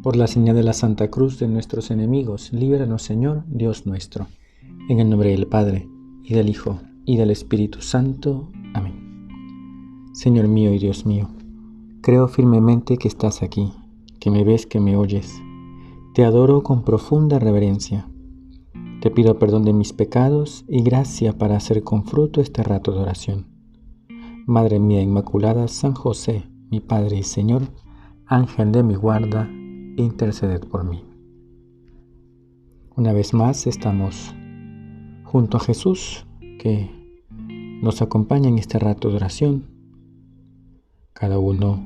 Por la señal de la Santa Cruz de nuestros enemigos, líbranos, Señor, Dios nuestro. En el nombre del Padre, y del Hijo, y del Espíritu Santo. Amén. Señor mío y Dios mío, creo firmemente que estás aquí, que me ves, que me oyes. Te adoro con profunda reverencia. Te pido perdón de mis pecados y gracia para hacer con fruto este rato de oración. Madre mía Inmaculada, San José, mi Padre y Señor, Ángel de mi guarda, interceded por mí. Una vez más estamos junto a Jesús, que nos acompaña en este rato de oración. Cada uno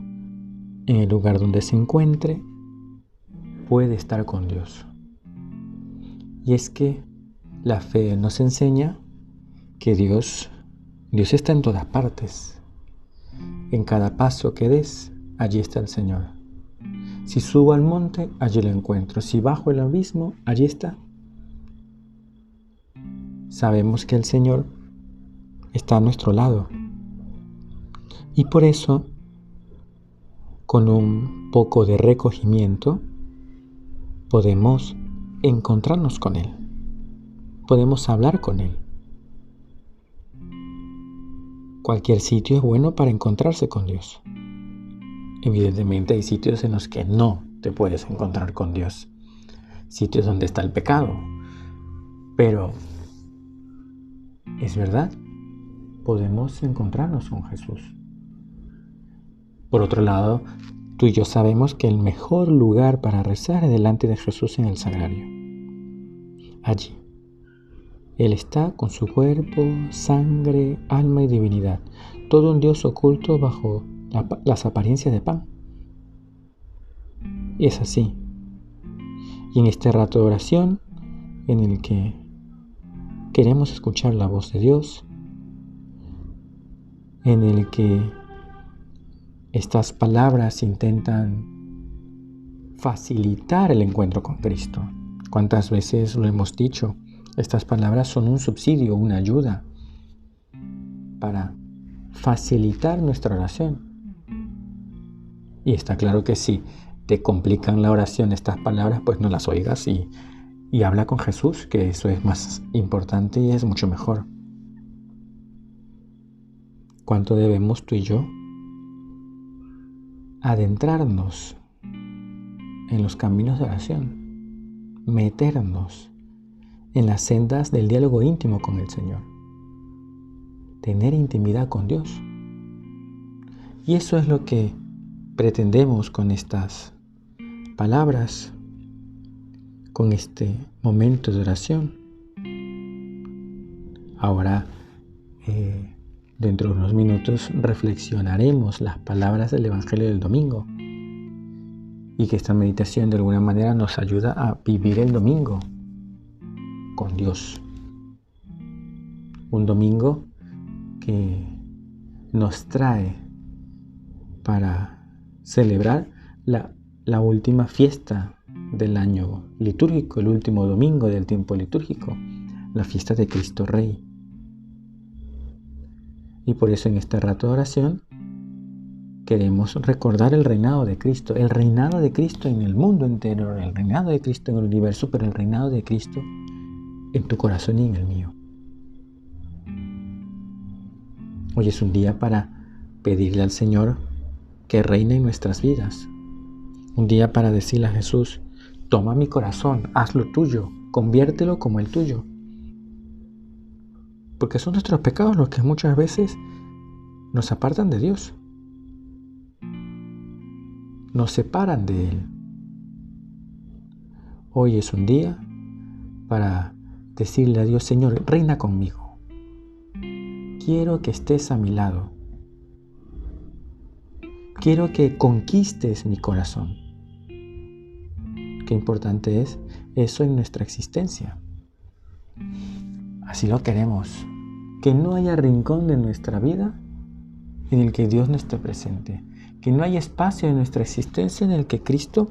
en el lugar donde se encuentre puede estar con Dios. Y es que la fe nos enseña que Dios está en todas partes. En cada paso que des, allí está el Señor. Si subo al monte, allí lo encuentro. Si bajo el abismo, allí está. Sabemos que el Señor está a nuestro lado. Y por eso, con un poco de recogimiento, podemos encontrarnos con Él. Podemos hablar con Él. Cualquier sitio es bueno para encontrarse con Dios. Evidentemente hay sitios en los que no te puedes encontrar con Dios. Sitios donde está el pecado. Pero es verdad, podemos encontrarnos con Jesús. Por otro lado, tú y yo sabemos que el mejor lugar para rezar es delante de Jesús en el sagrario. Allí. Él está con su cuerpo, sangre, alma y divinidad. Todo un Dios oculto bajo las apariencias de pan. Y es así. Y en este rato de oración, en el que queremos escuchar la voz de Dios, en el que estas palabras intentan facilitar el encuentro con Cristo. ¿Cuántas veces lo hemos dicho? Estas palabras son un subsidio, una ayuda para facilitar nuestra oración. Y está claro que si te complican la oración estas palabras, pues no las oigas y habla con Jesús, que eso es más importante y es mucho mejor. ¿Cuánto debemos tú y yo adentrarnos en los caminos de oración? Meternos en las sendas del diálogo íntimo con el Señor. Tener intimidad con Dios. Y eso es lo que pretendemos con estas palabras, con este momento de oración. Ahora, dentro de unos minutos, reflexionaremos las palabras del Evangelio del domingo. Y que esta meditación de alguna manera nos ayuda a vivir el domingo con Dios. Un domingo que nos trae para celebrar la última fiesta del año litúrgico, el último domingo del tiempo litúrgico, la fiesta de Cristo Rey. Y por eso en este rato de oración queremos recordar el reinado de Cristo en el mundo entero, el reinado de Cristo en el universo, pero el reinado de Cristo en tu corazón y en el mío. Hoy es un día para pedirle al Señor que reine en nuestras vidas. Un día para decirle a Jesús, toma mi corazón, hazlo tuyo, conviértelo como el tuyo. Porque son nuestros pecados los que muchas veces nos apartan de Dios. Nos separan de Él. Hoy es un día para decirle a Dios, Señor, reina conmigo. Quiero que estés a mi lado. Quiero que conquistes mi corazón. Qué importante es eso en nuestra existencia. Así lo queremos. Que no haya rincón de nuestra vida en el que Dios no esté presente. Que no haya espacio en nuestra existencia en el que Cristo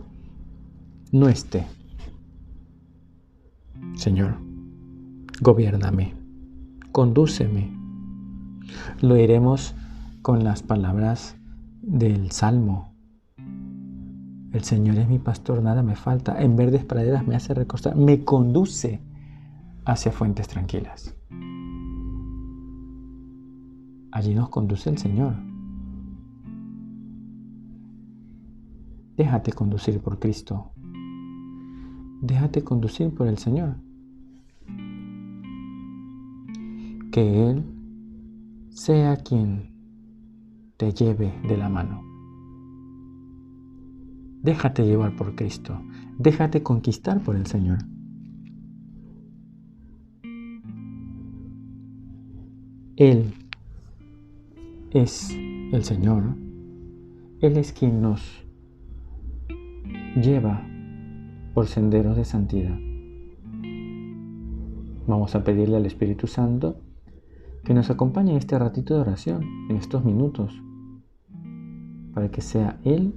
no esté. Señor, gobiérname, condúceme. Lo iremos con las palabras del Salmo. El Señor es mi pastor, nada me falta. En verdes praderas me hace recostar, me conduce hacia fuentes tranquilas. Allí nos conduce el Señor. Déjate conducir por Cristo. Déjate conducir por el Señor. Que Él sea quien te lleve de la mano. Déjate llevar por Cristo. Déjate conquistar por el Señor. Él es el Señor. Él es quien nos lleva por senderos de santidad. Vamos a pedirle al Espíritu Santo que nos acompañe en este ratito de oración, en estos minutos, para que sea Él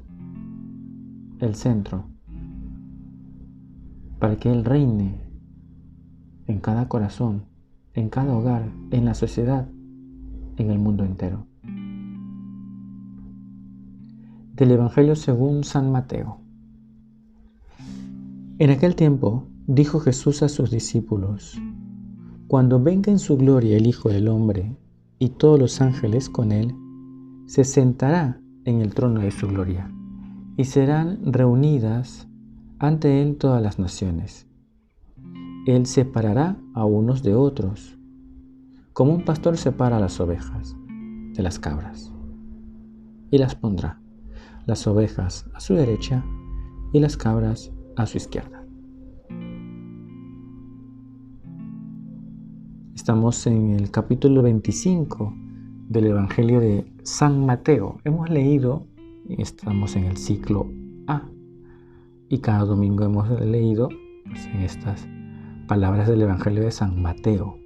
el centro, para que Él reine en cada corazón, en cada hogar, en la sociedad, en el mundo entero. Del Evangelio según San Mateo. En aquel tiempo dijo Jesús a sus discípulos: Cuando venga en su gloria el Hijo del Hombre y todos los ángeles con él, se sentará en el trono de su gloria, y serán reunidas ante él todas las naciones. Él separará a unos de otros, como un pastor separa las ovejas de las cabras, y las pondrá, las ovejas a su derecha y las cabras a su izquierda. Estamos en el capítulo 25 del Evangelio de San Mateo. Hemos leído, estamos en el ciclo A, y cada domingo hemos leído en estas palabras del Evangelio de San Mateo.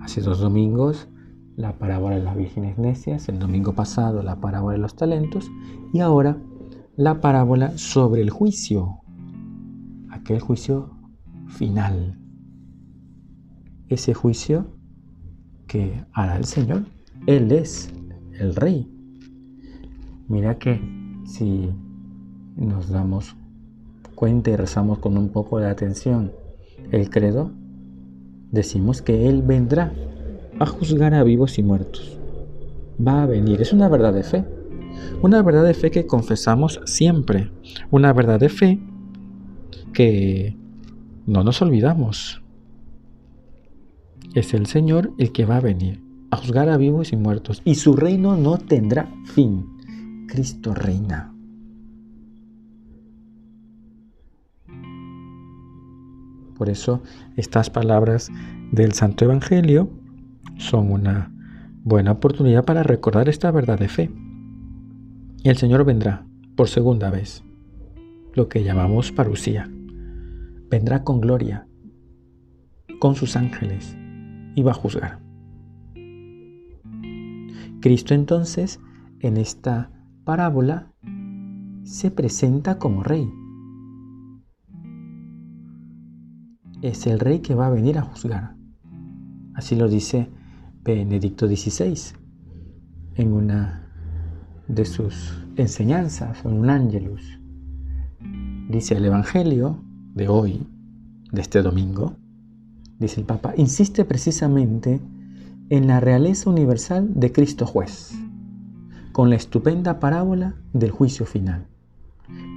Hace 2 domingos la parábola de las vírgenes necias, el domingo pasado la parábola de los talentos y ahora la parábola sobre el juicio, aquel juicio final, ese juicio que hará el Señor. Él es el Rey. Mira que si nos damos cuenta y rezamos con un poco de atención el credo, decimos que Él vendrá a juzgar a vivos y muertos. Va a venir. Es una verdad de fe. Una verdad de fe que confesamos siempre. Una verdad de fe que no nos olvidamos. Es el Señor el que va a venir a juzgar a vivos y muertos. Y su reino no tendrá fin. Cristo reina. Por eso estas palabras del Santo Evangelio son una buena oportunidad para recordar esta verdad de fe. El Señor vendrá por segunda vez, lo que llamamos parusía. Vendrá con gloria, con sus ángeles, y va a juzgar. Cristo entonces, en esta parábola, se presenta como Rey. Es el Rey que va a venir a juzgar. Así lo dice Benedicto XVI en una de sus enseñanzas, en un Ángelus. Dice el Evangelio de hoy, de este domingo, dice el Papa, insiste precisamente en la realeza universal de Cristo Juez, con la estupenda parábola del juicio final,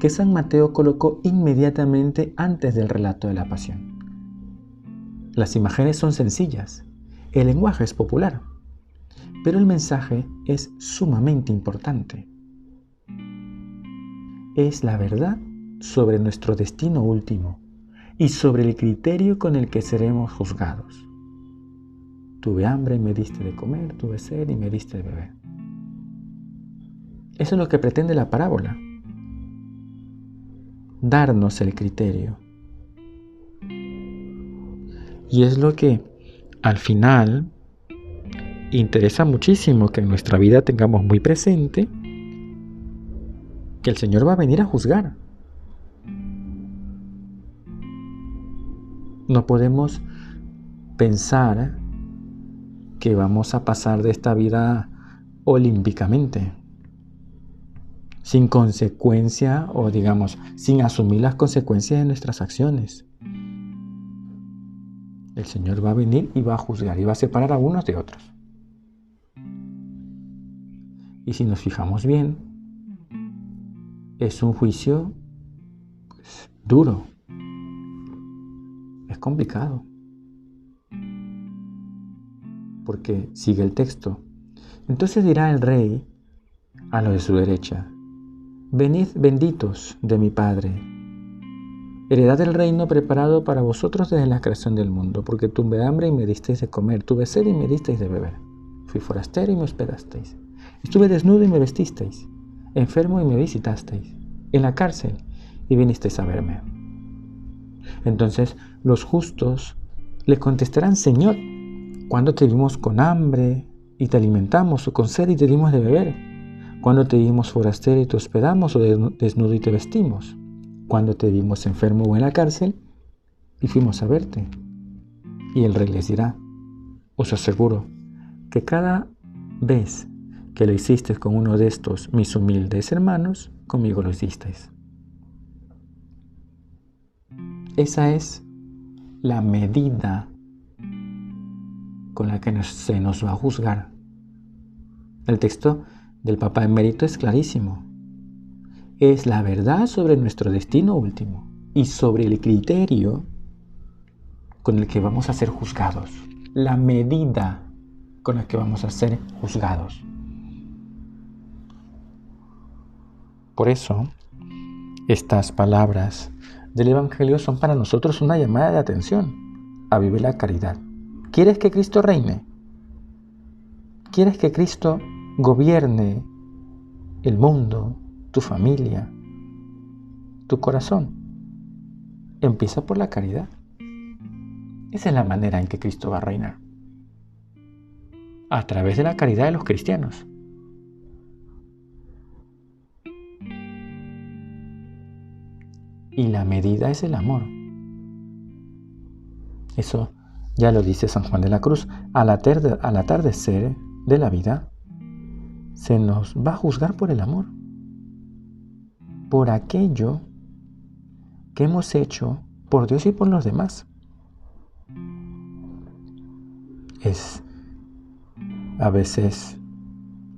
que San Mateo colocó inmediatamente antes del relato de la pasión. Las imágenes son sencillas, el lenguaje es popular, pero el mensaje es sumamente importante. Es la verdad sobre nuestro destino último y sobre el criterio con el que seremos juzgados. Tuve hambre y me diste de comer, tuve sed y me diste de beber. Eso es lo que pretende la parábola, darnos el criterio. Y es lo que al final interesa muchísimo que en nuestra vida tengamos muy presente que el Señor va a venir a juzgar. No podemos pensar que vamos a pasar de esta vida olímpicamente, sin consecuencia o digamos, sin asumir las consecuencias de nuestras acciones. El Señor va a venir y va a juzgar y va a separar a unos de otros. Y si nos fijamos bien, es un juicio duro, es complicado, porque sigue el texto. Entonces dirá el rey a los de su derecha: venid benditos de mi Padre, heredad del reino preparado para vosotros desde la creación del mundo, porque tuve hambre y me disteis de comer, tuve sed y me disteis de beber, fui forastero y me hospedasteis, estuve desnudo y me vestisteis, enfermo y me visitasteis, en la cárcel y vinisteis a verme. Entonces los justos le contestarán: Señor, ¿cuándo te vimos con hambre y te alimentamos, o con sed y te dimos de beber? ¿Cuándo te vimos forastero y te hospedamos, o desnudo y te vestimos? ¿Cuándo te vimos enfermo o en la cárcel y fuimos a verte? Y el rey les dirá: os aseguro que cada vez que lo hicisteis con uno de estos mis humildes hermanos, conmigo lo hicisteis. Esa es la medida con la que se nos va a juzgar. El texto del Papa Emérito es clarísimo. Es la verdad sobre nuestro destino último y sobre el criterio con el que vamos a ser juzgados. La medida con la que vamos a ser juzgados. Por eso, estas palabras del Evangelio son para nosotros una llamada de atención a vivir la caridad. ¿Quieres que Cristo reine? ¿Quieres que Cristo gobierne el mundo, tu familia, tu corazón? Empieza por la caridad. Esa es la manera en que Cristo va a reinar. A través de la caridad de los cristianos. Y la medida es el amor. Eso ya lo dice San Juan de la Cruz. Al atardecer de la vida, se nos va a juzgar por el amor. Por aquello que hemos hecho por Dios y por los demás. Es a veces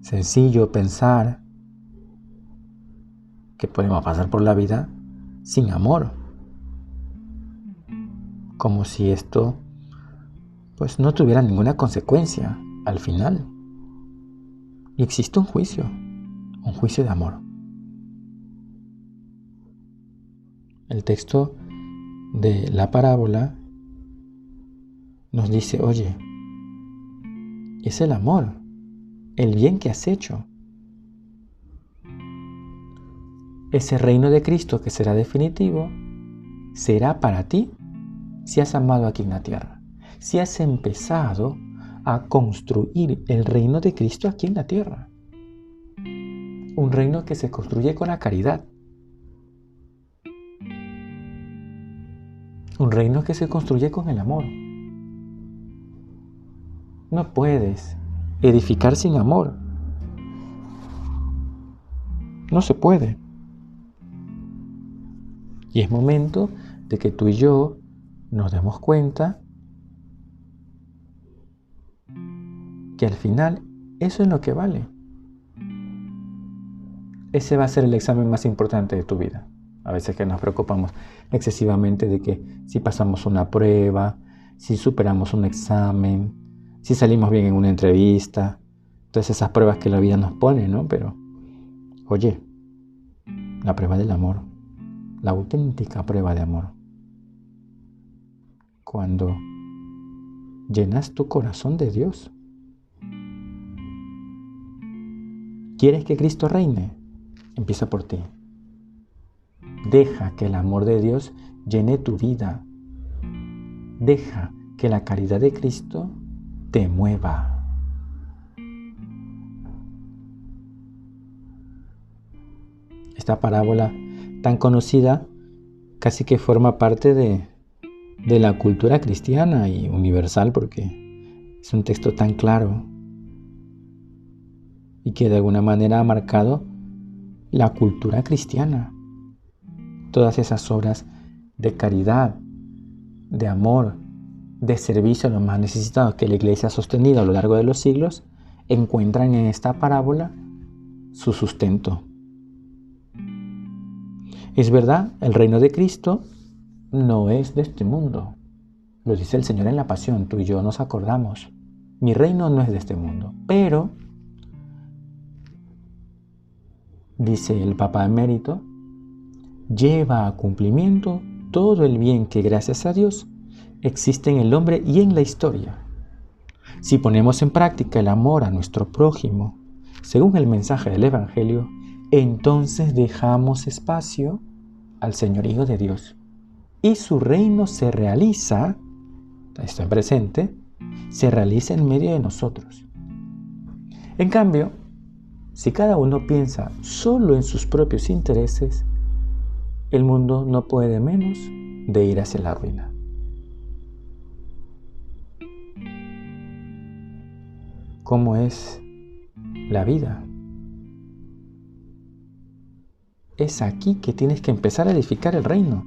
sencillo pensar que podemos pasar por la vida sin amor, como si esto pues no tuviera ninguna consecuencia al final. Y existe un juicio de amor. El texto de la parábola nos dice: oye, es el amor, el bien que has hecho. Ese reino de Cristo que será definitivo, será para ti si has amado aquí en la tierra, si has empezado a construir el reino de Cristo aquí en la tierra. Un reino que se construye con la caridad. Un reino que se construye con el amor. No puedes edificar sin amor. No se puede. Y es momento de que tú y yo nos demos cuenta que al final eso es lo que vale. Ese va a ser el examen más importante de tu vida. A veces que nos preocupamos excesivamente de que si pasamos una prueba, si superamos un examen, si salimos bien en una entrevista, todas esas pruebas que la vida nos pone, ¿no? Pero, oye, la prueba del amor, la auténtica prueba de amor. Cuando llenas tu corazón de Dios. ¿Quieres que Cristo reine? Empieza por ti. Deja que el amor de Dios llene tu vida. Deja que la caridad de Cristo te mueva. Esta parábola tan conocida casi que forma parte de la cultura cristiana y universal, porque es un texto tan claro y que de alguna manera ha marcado la cultura cristiana. Todas esas obras de caridad, de amor, de servicio a los más necesitados que la Iglesia ha sostenido a lo largo de los siglos, encuentran en esta parábola su sustento. Es verdad, el reino de Cristo no es de este mundo. Lo dice el Señor en la Pasión, tú y yo nos acordamos. Mi reino no es de este mundo, pero, dice el Papa Emérito, lleva a cumplimiento todo el bien que gracias a Dios existe en el hombre y en la historia. Si ponemos en práctica el amor a nuestro prójimo, según el mensaje del Evangelio, entonces dejamos espacio al señorío de Dios y su reino se realiza, está presente, se realiza en medio de nosotros. En cambio, si cada uno piensa solo en sus propios intereses, el mundo no puede menos de ir hacia la ruina. ¿Cómo es la vida? Es aquí que tienes que empezar a edificar el reino,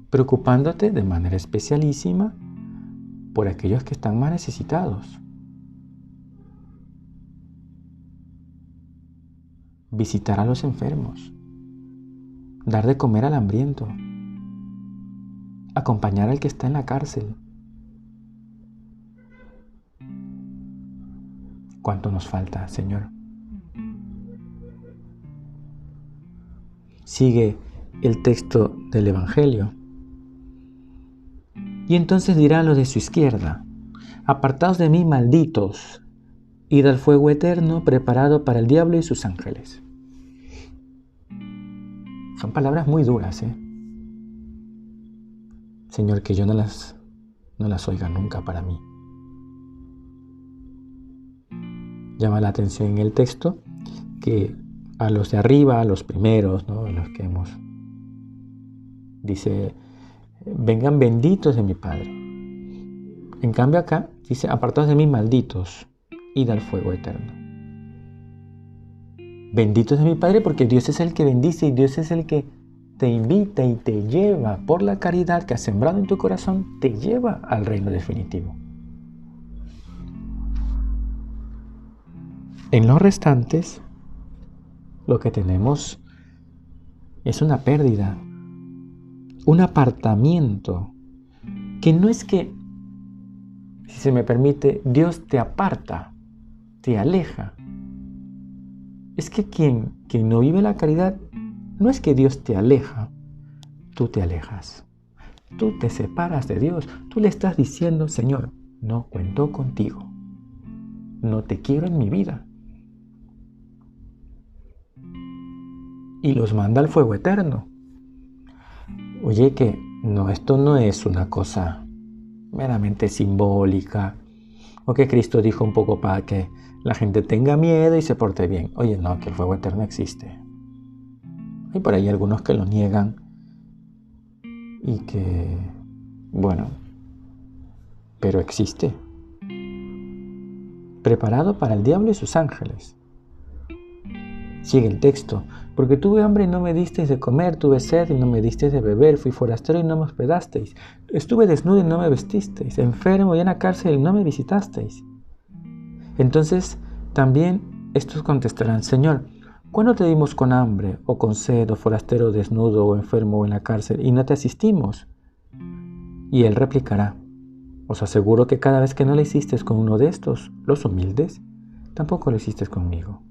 preocupándote de manera especialísima por aquellos que están más necesitados. Visitar a los enfermos, dar de comer al hambriento, acompañar al que está en la cárcel. ¿Cuánto nos falta, Señor? Sigue el texto del Evangelio. Y entonces dirá a los de su izquierda: apartaos de mí, malditos, id al fuego eterno preparado para el diablo y sus ángeles. Son palabras muy duras, Señor, que yo no las oiga nunca para mí. Llama la atención en el texto que a los de arriba, a los primeros, ¿no? A los que dice, vengan benditos de mi Padre. En cambio acá dice, apartaos de mí, malditos, id al fuego eterno. Benditos de mi Padre, porque Dios es el que bendice y Dios es el que te invita y te lleva por la caridad que has sembrado en tu corazón, te lleva al reino definitivo. En los restantes, lo que tenemos es una pérdida, un apartamiento, que no es que, si se me permite, Dios te aparta, te aleja. Es que quien no vive la caridad, no es que Dios te aleja, tú te alejas. Tú te separas de Dios, tú le estás diciendo, Señor, no cuento contigo, no te quiero en mi vida. Y los manda al fuego eterno. Oye, que no, esto no es una cosa meramente simbólica, o que Cristo dijo un poco para que la gente tenga miedo y se porte bien. Oye, no, que el fuego eterno existe. Hay por ahí algunos que lo niegan y que, bueno, pero existe. Preparado para el diablo y sus ángeles. Sigue el texto. Porque tuve hambre y no me disteis de comer, tuve sed y no me disteis de beber, fui forastero y no me hospedasteis, estuve desnudo y no me vestisteis, enfermo y en la cárcel y no me visitasteis. Entonces también estos contestarán, Señor, ¿cuándo te dimos con hambre, o con sed, o forastero, desnudo, o enfermo, o en la cárcel, y no te asistimos? Y él replicará, os aseguro que cada vez que no lo hicisteis con uno de estos, los humildes, tampoco lo hicisteis conmigo.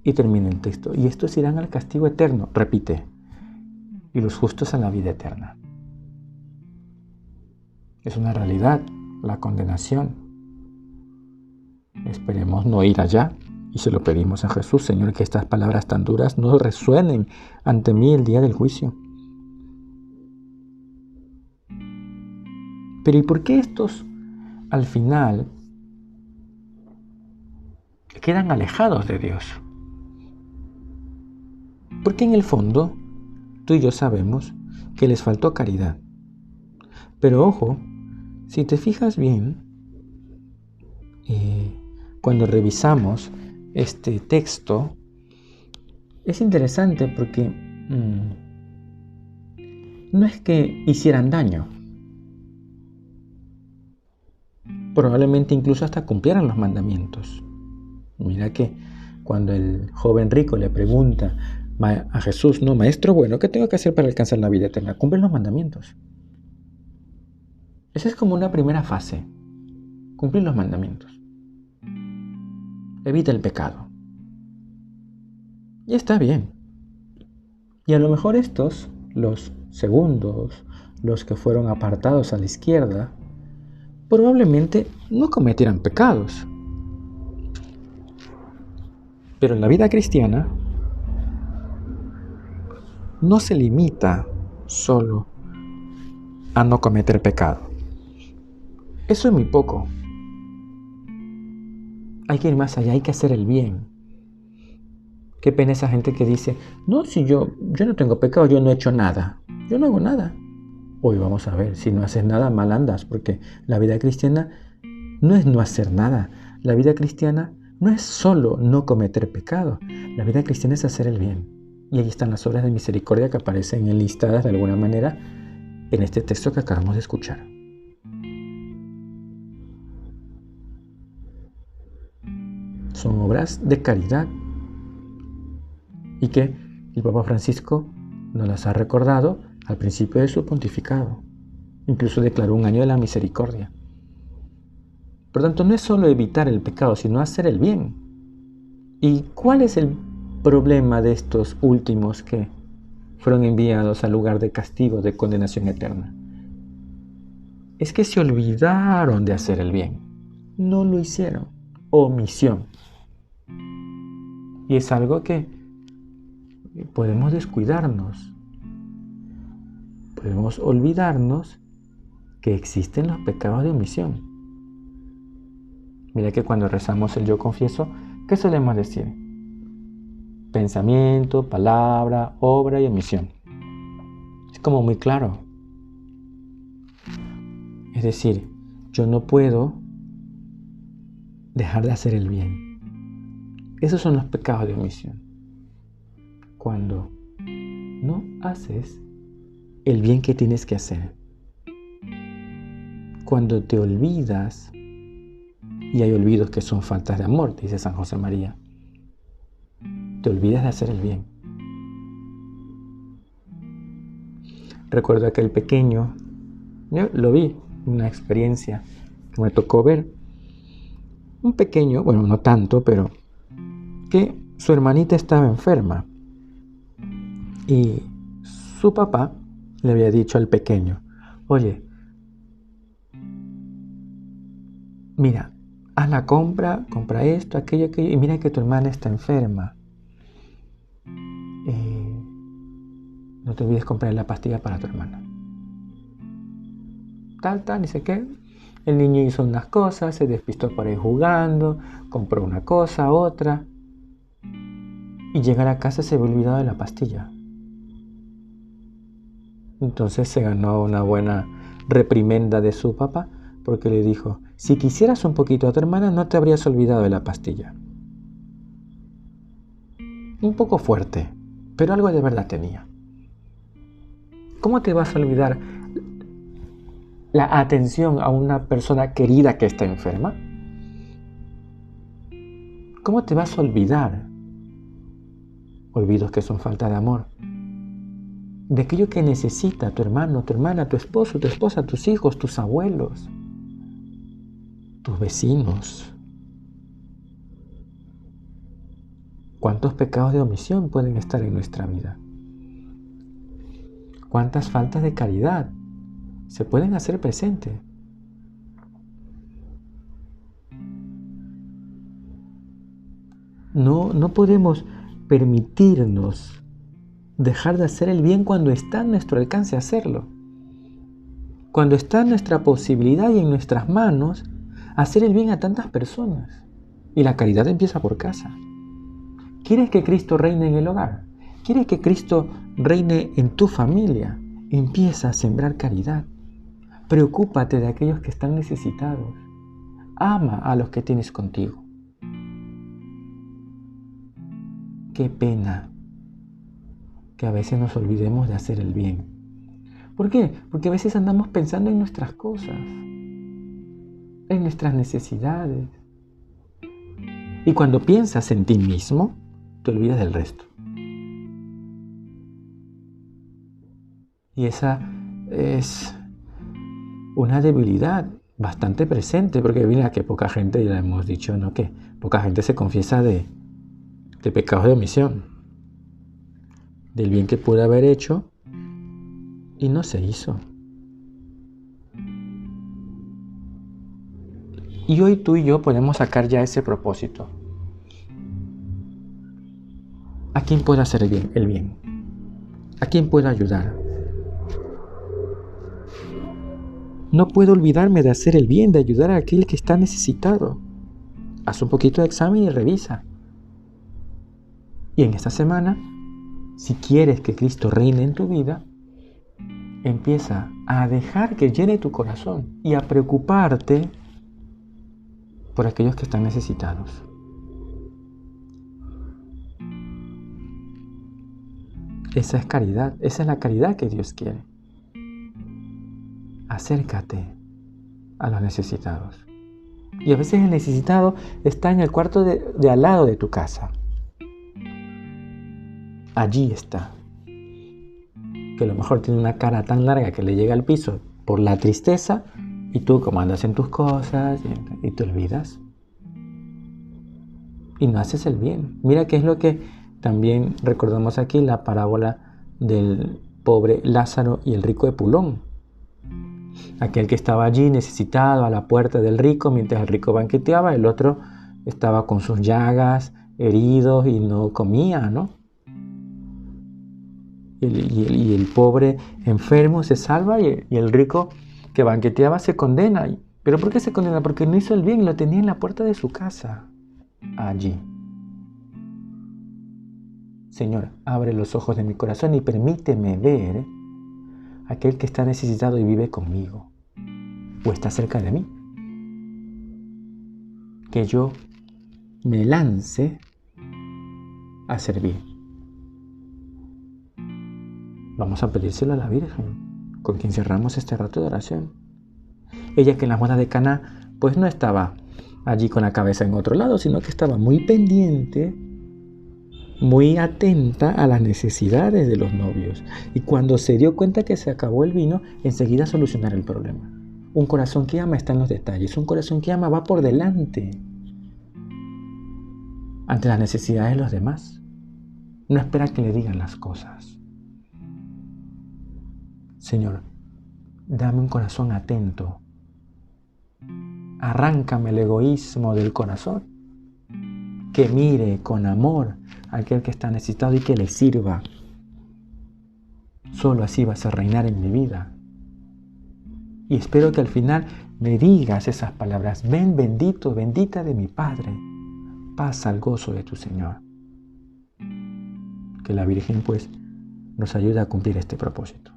Y termina el texto. Y estos irán al castigo eterno, repite, y los justos a la vida eterna. Es una realidad, la condenación. Esperemos no ir allá y se lo pedimos a Jesús, Señor, que estas palabras tan duras no resuenen ante mí el día del juicio. Pero ¿y por qué estos al final quedan alejados de Dios? Porque en el fondo, tú y yo sabemos que les faltó caridad. Pero ojo, si te fijas bien, cuando revisamos este texto, Es interesante porque no es que hicieran daño. Probablemente incluso hasta cumplieran los mandamientos. Mira que cuando el joven rico le pregunta a Jesús, no, maestro bueno, ¿qué tengo que hacer para alcanzar la vida eterna? Cumplen los mandamientos. Esa es como una primera fase. Cumplir los mandamientos. Evita el pecado. Y está bien. Y a lo mejor estos, los segundos, los que fueron apartados a la izquierda, probablemente no cometieran pecados. Pero en la vida cristiana no se limita solo a no cometer pecado. Eso es muy poco. Hay que ir más allá, hay que hacer el bien. Qué pena esa gente que dice, no, si yo no tengo pecado, yo no he hecho nada. Yo no hago nada. Hoy vamos a ver, si no haces nada, mal andas, porque la vida cristiana no es no hacer nada. La vida cristiana no es solo no cometer pecado. La vida cristiana es hacer el bien. Y ahí están las obras de misericordia que aparecen enlistadas de alguna manera en este texto que acabamos de escuchar. Son obras de caridad y que el Papa Francisco nos las ha recordado al principio de su pontificado. Incluso declaró un año de la misericordia. Por lo tanto, no es solo evitar el pecado, sino hacer el bien. ¿Y cuál es el problema de estos últimos que fueron enviados al lugar de castigo, de condenación eterna? Es que se olvidaron de hacer el bien. No lo hicieron. Omisión. Y es algo que podemos descuidarnos. Podemos olvidarnos que existen los pecados de omisión. Mira que cuando rezamos el yo confieso, ¿qué solemos decir? Pensamiento, palabra, obra y omisión. Es como muy claro. Es decir, yo no puedo dejar de hacer el bien. Esos son los pecados de omisión. Cuando no haces el bien que tienes que hacer. Cuando te olvidas, y hay olvidos que son faltas de amor, dice San José María. Te olvidas de hacer el bien. Recuerdo aquel pequeño, yo lo vi, una experiencia que me tocó ver. Un pequeño, bueno, no tanto, pero que su hermanita estaba enferma. Y su papá le había dicho al pequeño, oye, mira, haz la compra esto, aquello, y mira que tu hermana está enferma. No te olvides comprar la pastilla para tu hermana. Tal, ni sé qué. El niño hizo unas cosas, se despistó por ahí jugando, compró una cosa, otra. Y llega a la casa y se había olvidado de la pastilla. Entonces se ganó una buena reprimenda de su papá porque le dijo, si quisieras un poquito a tu hermana no te habrías olvidado de la pastilla. Un poco fuerte, pero algo de verdad tenía. ¿Cómo te vas a olvidar la atención a una persona querida que está enferma? ¿Cómo te vas a olvidar? Olvidos que son falta de amor. De aquello que necesita tu hermano, tu hermana, tu esposo, tu esposa, tus hijos, tus abuelos, tus vecinos. ¿Cuántos pecados de omisión pueden estar en nuestra vida? ¿Cuántas faltas de caridad se pueden hacer presentes? No podemos permitirnos dejar de hacer el bien cuando está en nuestro alcance hacerlo. Cuando está en nuestra posibilidad y en nuestras manos hacer el bien a tantas personas. Y la caridad empieza por casa. ¿Quieres que Cristo reine en el hogar? ¿Quieres que Cristo reine en tu familia? Empieza a sembrar caridad. Preocúpate de aquellos que están necesitados. Ama a los que tienes contigo. Qué pena que a veces nos olvidemos de hacer el bien. ¿Por qué? Porque a veces andamos pensando en nuestras cosas, en nuestras necesidades. Y cuando piensas en ti mismo, te olvidas del resto. Y esa es una debilidad bastante presente, porque mira que poca gente, ya hemos dicho, ¿no? Que poca gente se confiesa de pecados de omisión, del bien que pudo haber hecho y no se hizo. Y hoy tú y yo podemos sacar ya ese propósito. ¿A quién puedo hacer el bien? ¿A quién puedo ayudar? No puedo olvidarme de hacer el bien, de ayudar a aquel que está necesitado. Haz un poquito de examen y revisa. Y en esta semana, si quieres que Cristo reine en tu vida, empieza a dejar que llene tu corazón y a preocuparte por aquellos que están necesitados. Esa es caridad, esa es la caridad que Dios quiere. Acércate a los necesitados. Y a veces el necesitado está en el cuarto de al lado de tu casa. Allí está. Que a lo mejor tiene una cara tan larga que le llega al piso por la tristeza y tú como andas en tus cosas y te olvidas. Y no haces el bien. Mira qué es lo que también recordamos aquí, la parábola del pobre Lázaro y el rico Epulón. Aquel que estaba allí necesitado a la puerta del rico, mientras el rico banqueteaba, el otro estaba con sus llagas, heridos y no comía, ¿no? Y el pobre enfermo se salva y el rico que banqueteaba se condena. ¿Pero por qué se condena? Porque no hizo el bien y lo tenía en la puerta de su casa. Allí. Señor, abre los ojos de mi corazón y permíteme ver aquel que está necesitado y vive conmigo o está cerca de mí. Que yo me lance a servir. Vamos a pedírselo a la Virgen, con quien cerramos este rato de oración. Ella que en la boda de Caná pues no estaba allí con la cabeza en otro lado, sino que estaba muy pendiente, muy atenta a las necesidades de los novios. Y cuando se dio cuenta que se acabó el vino, enseguida solucionar el problema. Un corazón que ama está en los detalles. Un corazón que ama va por delante ante las necesidades de los demás. No espera que le digan las cosas. Señor, dame un corazón atento. Arráncame el egoísmo del corazón. Que mire con amor a aquel que está necesitado y que le sirva. Solo así vas a reinar en mi vida. Y espero que al final me digas esas palabras. Ven bendito, bendita de mi Padre. Pasa al gozo de tu Señor. Que la Virgen pues nos ayude a cumplir este propósito.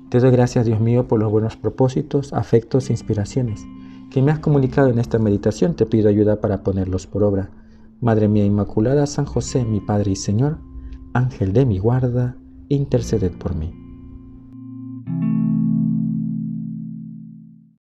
Te doy gracias, Dios mío, por los buenos propósitos, afectos e inspiraciones que me has comunicado en esta meditación. Te pido ayuda para ponerlos por obra. Madre mía Inmaculada, San José, mi Padre y Señor, Ángel de mi guarda, interceded por mí.